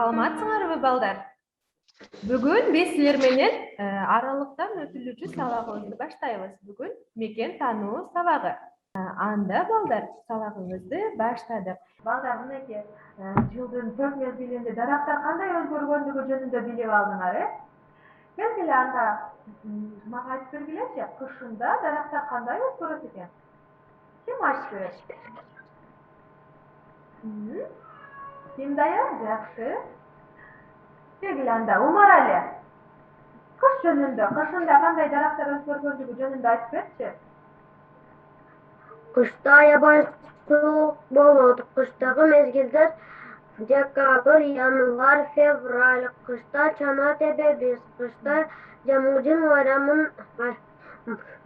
Саламатсыңарбы балдар? Бүгүн биз силер менен аралыктан өтүлүүчү сабагыбызды баштайбыз. Бүгүн мекен таануу сабагы. Анда балдар сабагыбызды баштадык. Балдар, мынакей жылдын 4 мезгилинде дарактар кандай өзгөргөндүгү жөнүндө билип алдыңар, Келгиле анда мага айтып бергилечи, кышында дарактар кандай өзгөрөт экен? Ким айтып берет? Ким даяр? Жакшы. Келгиле анда Умарали. Кыш жөнүндө, кышында кандай дарактар өзгөргөндүгү жөнүндө айтып берчи. Кышта аябай суук болот. Кыштагы мезгилдер декабрь, январь, февраль. Кышта чана тебебиз. Кышта жамгырдын байрамын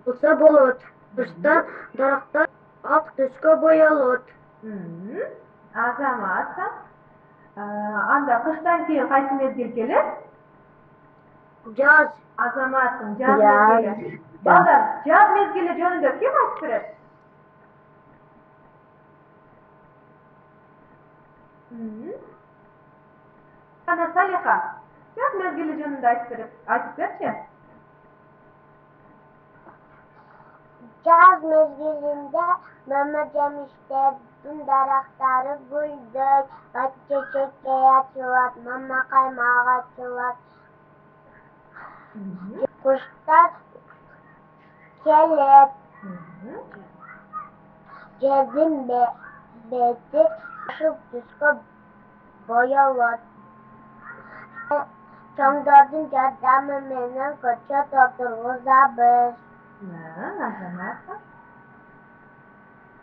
кылса болот. Кышта дарактар ак түскө боелот. Азамат, анда кыштан кийин кайсы мезгил келет? Жаз. Азаматтын жаз мезгили. Балдар, жаз мезгили жөнүндө ким айтып берет? Ана Салиха, жаз мезгили жөнүндө айтып берчи. Жаз мезгилинде мама-жемиштердин дарактары гүлдөйт, чечекке ачылат, мама каймак ачылат. Кышта келет. Жердин бети ашыл түскө боелот. Чоңдордун жардамы менен көчөт отургузабыз. Азамат.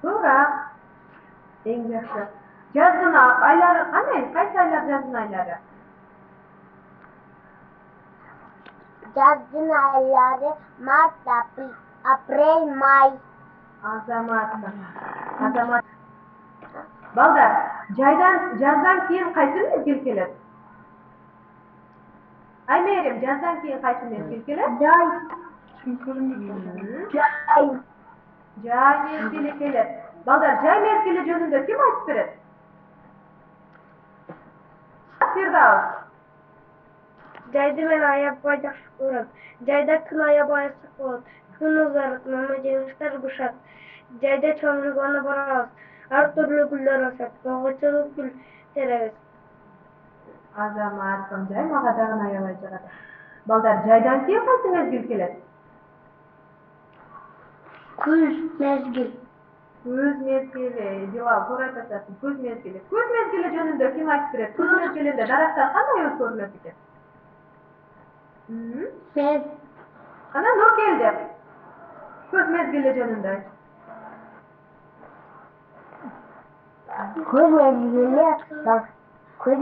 Туура. Эң жакшы. Жаздын айлары кандай? Кайсы айлар жаздын айлары? Жаздын айлары март, апрель, май. Азамат. Балдар, жаздан кийин кайсы мезгил келет? Аймерим, жаздан кийин кайсы мезгил келет? Жай мезгили келет. Балдар, жай мезгили жөнүндө ким айтып берет? Фирдаус. Жайды мен аябай жакшы көрөм. Жайда күн аябай ысык болот. Күн узарат, мама-жемиштер бышат. Жайда чоңдугуна барабыз. Ар түрлүү гүлдөр өсөт. Көңүлчү гүл теребиз. Азамат, жай мага дагы аябай жагат. Балдар, жайдан кийин кайсы мезгил келет? Күз мезгил. Күз мезгили. Билал, туура айтып атасың. Күз мезгили. Күз мезгили жөнүндө ким айтып берет? Күз мезгилинде дарактар кандай өзгөрүлөт экен? Мен. Ана Нур келди. Күз мезгили жөнүндө айт. Күз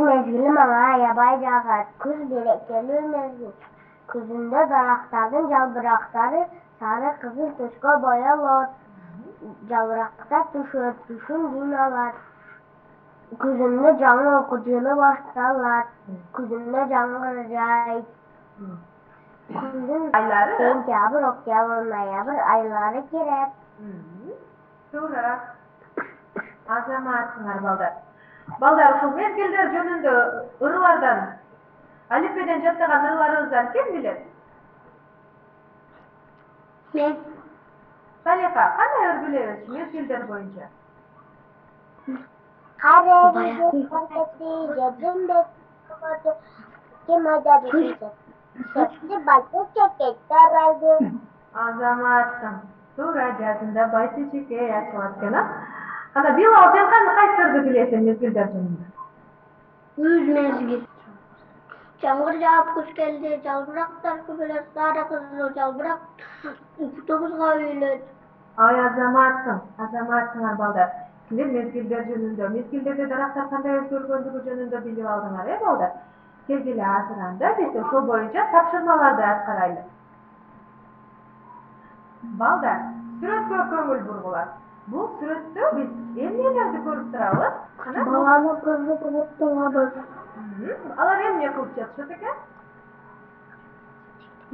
мезгили мага аябай жагат. Күз берекелүү мезгил. Күзүндө дарактардын жалбырактары сары кызыл түскө боелот. Жалбырактар түшөт, түшүн күн алат. Күзүндө жаңы окуу жылы башталат. Күзүндө жаңгыр жаайт. Күздүн айлары сентябрь, октябрь, ноябрь айлары кирет. Туура. Азаматсыңар балдар. Балдар, ушул мезгилдер жөнүндө ырылардан, алифбеден жаттаган ырыларыбыздан ким билет? Мен. Салиха, кандай ыр билебиз мезгилдер боюнча? Каребиз конфетти жердин бети ким айдады десет. Септи байту чекектер алды. Азаматсың. Туура, жазында бай чечекей ачылат экен, Ана Билал, сен кайсы ырды билесиң мезгилдер жөнүндө? Күз мезгил. Жаңгыр жаап күз келди, жалбырактар көбөйөт, сары кызыл жалбырак кутубузга үйүлөт. Ай, азаматсыңар балдар. Силер мезгилдер жөнүндө, мезгилдерде дарактар кандай өзгөргөндүгү жөнүндө билип алдыңар, балдар? Келгиле азыр анда биз ошол боюнча тапшырмаларды аткарайлы. Балдар, сүрөткө көңүл бургула. Бул сүрөттө биз эмнелерди көрүп турабыз? Баланы кызды көрүп турабыз. Алар эмне кылып жатышат экен?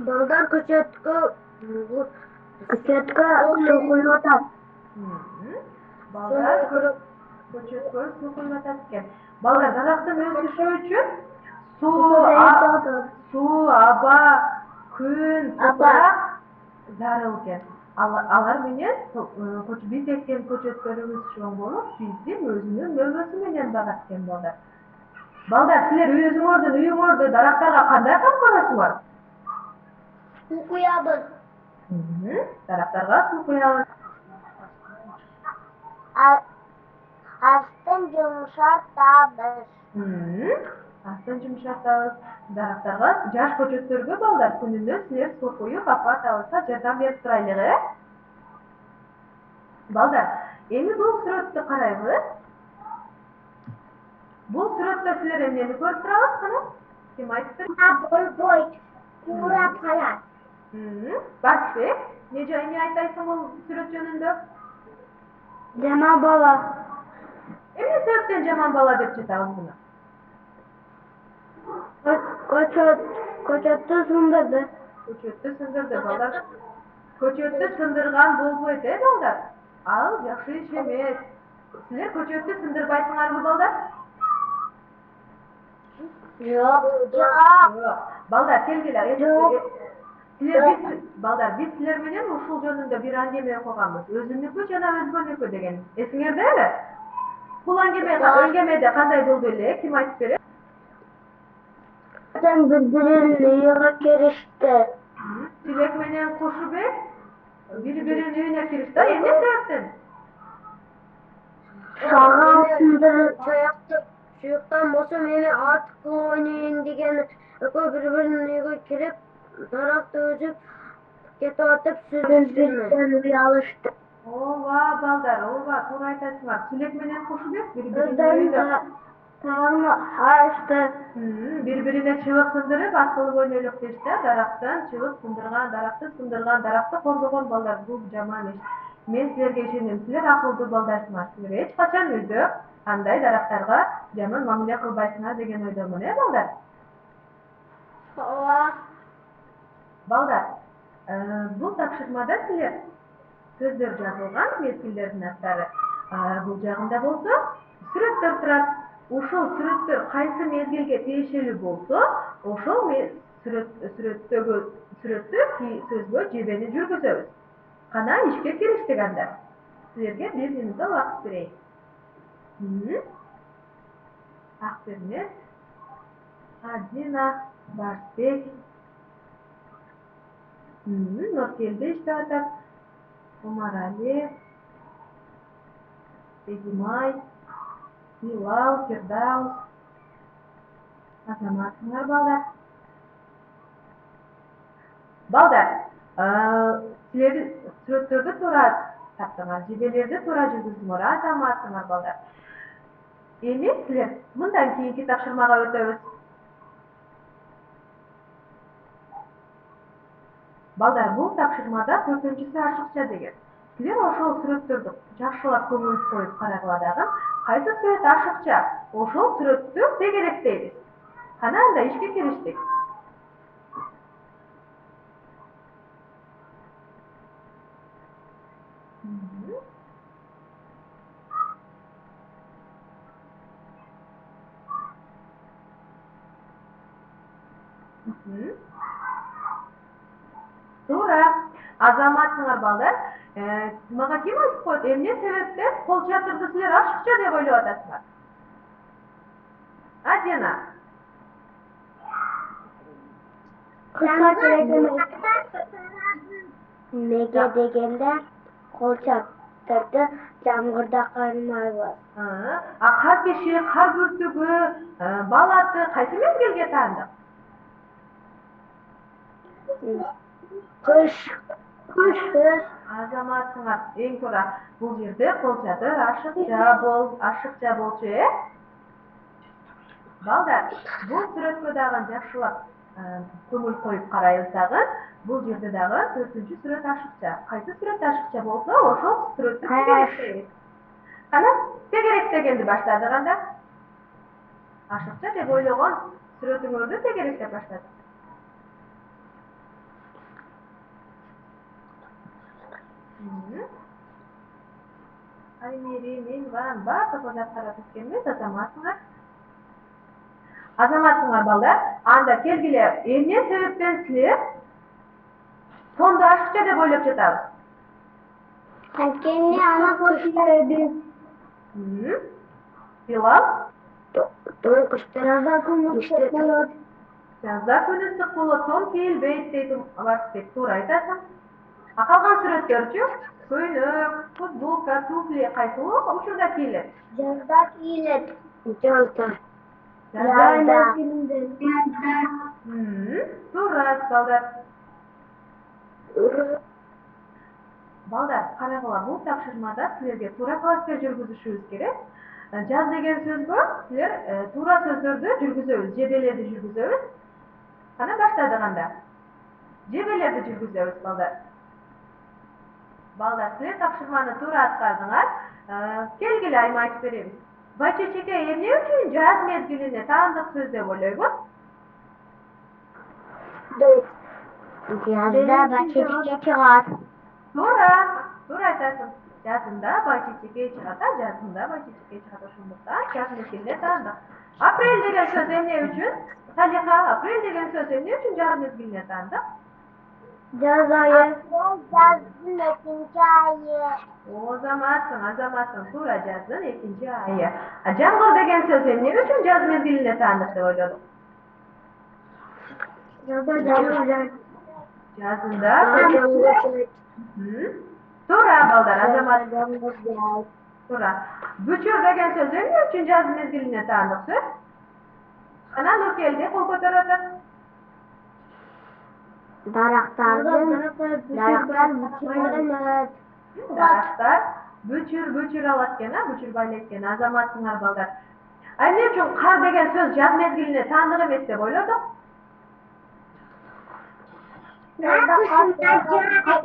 Балдар көчөткө суу куюп атат. Балдар көчөткө суу куюп атат экен. Балдар, дарактын өсүшү үчүн Суу, аба, күн, топурак зарыл экен. Алар менен биз эккен көчөттөрүбүз чоң болуп, биздин өзүнүн мөбөсү менен багат экен балдар. Балдар, силер үйүңөрдө дарактарга кандай кам көрөсүңөр? Суу куябыз. Дарактарга суу куябыз. Астын жумшартабыз. Астын жумшартабыз. Дарактарга, жаш көчөттөргө балдар күнүнө силер суу куюп, апа атабызга жардам берип турайлык, Балдар, эми бул сүрөттү карайбыз. Бул сүрөттө силер эмнени көрүп турабыз, кана? Ким айтып берет? Болбойт. Курап калат. Басбек, эмне айтасың бул сүрөт жөнүндө? Жаман бала. Эмне себептен жаман бала деп жатабыз буну? Көчөттү сындырды. Көчөттү сындырды, балдар. Көчөттү сындырган болбойт, балдар? Ал жакшы иш эмес. Силер көчөттү сындырбайсыңарбы, балдар? Жок. Балдар, келгиле. Балдар, биз силер менен ушул жөнүндө бир аңгеме окуганбыз. Өзүнүкү жана өзгөнүкү деген. Эсиңердеби? Бул аңгемеде кандай болду эле? Ким айтып берет? Бири-бирин үйүгө киришти. Тилек менен Кушубек бири-биринин үйүнө киришти. Эмне себептен? Сагал сындырып чуюктан болсо мени ат кылып ойнойн деген экөө бири-биринин үйүгө кирип, даракты үзүп кетип атып сүзүп уялышты. Ооба, балдар, туура айтасыңар. Тилек менен Кушубек бири-биринин үйүнө тагын ашты. Бири-бирине чыбык сындырып, ат кылып ойнойлук дешти. Дарактан чыбык сындырган, даракты кордогон балдар, бул жаман иш. Мен силерге ишенем, силер акылдуу балдарсыңар. Силер эч качан үйдө андай дарактарга жаман мамиле кылбайсыңар деген ойдомун, балдар? Ооба. Балдар, бул тапшырмада силер сөздөр жазылган, мезгилдердин аттары. Бул жагында болсо сүрөттөр турат. Ошол сүрөттөр кайсы мезгилге тиешелүү болсо, ошол сүрөттө сөзгө жебени жүргүзөбүз. Кана ишке кириштик анда. Силерге 1 минутта убакыт берейин. Акбермет, Адина, Барсбек. Нуркелди иштеп атат. Омарали, Эдимай, Билал, Фирдаус. Азаматсыңар, балдар. Балдар, силер сүрөттөрдү туура таптыңар, жебелерди туура жүргүздүңөр, азаматсыңар, балдар. Эми силер мындан кийинки тапшырмага өтөбүз. Балдар, бул тапшырмада 4-чүсү ашыкча деген. Силер ошол сүрөттөрдү жакшылап көңүл коюп карагыла дагы, кайсы сүрөт ашыкча, ошол сүрөттү тегеректейбиз. Кана анда ишке кириштик. Туура. Азаматсыңар, балдар. Мага ким айтып коет? Эмне себептен кол чатырды силер ашыкча деп ойлоп атасыңар? Адина. Неге дегенде кол чатырды жамгырда кармайбыз. Кар кеши, кар бүртүгү, балаты кайсы мезгилге таандык? Кыш. Азаматсыңар, эң туура. Бул жерде кол чатыр ашыкча болчу, Балдар, бул сүрөткө дагы жакшылап көңүл коюп карайбыз дагы. Бул жерде дагы 4-чү сүрөт ашыкча. Кайсы сүрөт ашыкча болсо, ошол сүрөттү тегеректейбиз. Кана, тегеректегенди баштадык анда. Ашыкча деп ойлогон сүрөтүңөрдү тегеректеп баштадык. Аймери, Менван, бардыгы заттар өткөнбүз, азаматсыңар. Азаматсыңар балдар. Анда келгиле, эмне себептен силер сонду ашыкча деп ойлоп жатабыз? Анткени аны кыштабыз. Билал? Жазда күнү ысык болот. Жазда күнү ысык болот, тон кийилбейт дейт Барсбек. Туура айтасың. А калган сүрөттөрчү? Көйнөк, футболка, туфли кайсыл учурда кийилет? Жазда кийилет. Жазда. Туура балдар. Балдар, карагыла, бул тапшырмада силерге туура класска жүргүзүшүбүз керек. Жаз деген сөзгө силер туура сөздөрдү жүргүзөбүз, жебелерди жүргүзөбүз. Кана баштадык анда. Жебелерди жүргүзөбүз балдар. Балдар, силер тапшырманы туура аткардыңар. Келгиле айма айтып беребиз. Бачечеке эмне үчүн жаз мезгилине таандык сөз деп ойлойбуз? Жазда бачечеке чыгат. Туура айтасың. Жазында бачечеке чыгат, жазында бачечеке чыгат, ошондуктан жаз мезгилине таандык. Апрель деген сөз эмне үчүн? Салиха, апрель деген сөз эмне үчүн жаз мезгилине таандык? Жаз айы. Жаздын экинчи айы. Азаматсың, туура, жаздын экинчи айы. Жамгыр деген сөз эмне үчүн жаз мезгилине таандык деп ойлодук? Жазында Туура балдар, азамат. Туура. Бүчүр деген сөз эмне үчүн жаз мезгилине таандык сөз? Кана Нуркелди кол көтөрөт. Дарактар бүчүр алат экен, бүчүр байлайт экен. Азаматсыңар балдар. Эмне үчүн кар деген сөз жаз мезгилине таандык эмес деп ойлодук?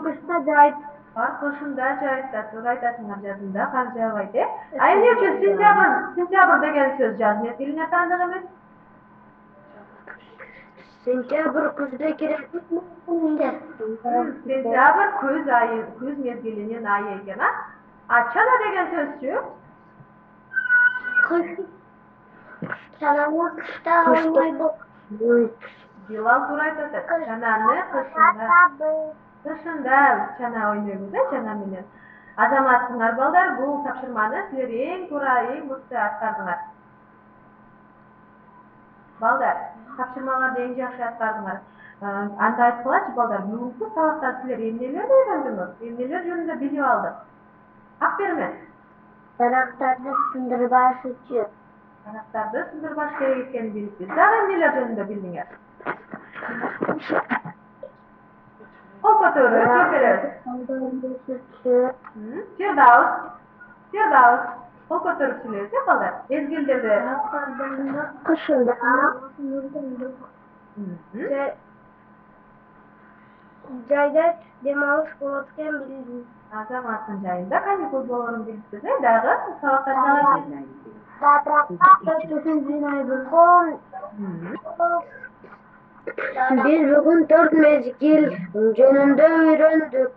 Кышта жайт. Кар кышында жайт, туура айтасыңар, жазында кар жаабайт, эмне үчүн сентябрь деген сөз жаз мезгилине таандык эмес? Сентябрь күздө кирет. Сентябрь күз мезгилинин айы экен, А чана деген сөзчү? Чананы кышта ойнойбуз. Билал туура айтат. Чананы кышында чана ойнойбуз, чана менен. Азаматсыңар балдар, бул тапшырманы силер эң туура, эң мыкты аткардыңар. Балдар, тапшырмаларды эң жакшы аткардыңар. Анда айткылачы балдар, бүгүнкү сабакта силер эмнелерди үйрөндүңөр? Эмнелер жөнүндө билип алдык? Ак берме. Дарактарды сындырбаш үчүн. Дарактарды сындырбаш керек экенин билиппиз. Дагы эмнелер жөнүндө билдиңер? Кол көтөрүп жооп беребиз. Фирдаус. Кол көтөрүп сүйлөйсүз, балдар. Мезгилдерде Кышында. Жайда дем алыш болот экен билдим. Азаматтын жайында каникул болорун билиппиз, дагы сабактар Биз бүгүн 4 мезгил жөнүндө үйрөндүк.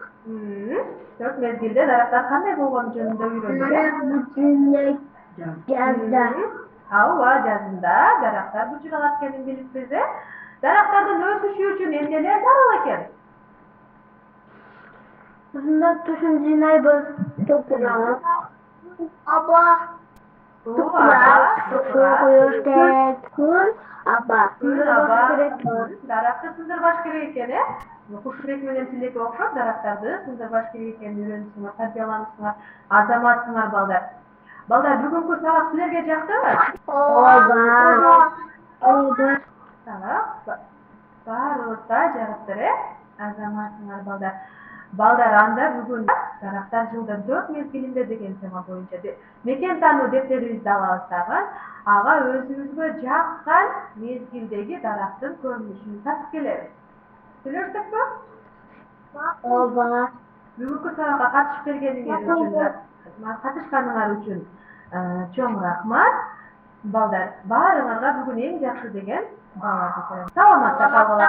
4 мезгилде дарактар кандай болгону жөнүндө үйрөндүк. Жазда. Ооба, жазында дарактар бүчүр алат экенин билиппиз, Дарактардын өсүшү үчүн эмнелер зарыл экен? Ушунда тушун жыйнайбыз. Аба. Даракты сындырбаш керек экен, Кушубек менен Тилекке окшоп дарактарды сындырбаш керек экенин үйрөнүпсүңөр, тарбияланыпсыңар, азаматсыңар балдар. Балдар, бүгүнкү сабак силерге жактыбы? Ооба. Баарыбызга жагыптыр, Азаматсыңар балдар. Балдар, анда бүгүн дарактар жылдын 4 мезгилинде деген тема боюнча мекен тануу дептерибизди алабыз дагы. Ага өзүбүзгө жаккан мезгилдеги дарактын көрүнүшүн тартып келебиз. Сүйлөштүкпү? Ооба. Бүгүнкү сабакка катышканыңар үчүн чоң рахмат. Балдар, баарыңарга бүгүн эң жакшы деген бааларды коем. Саламатта калгыла.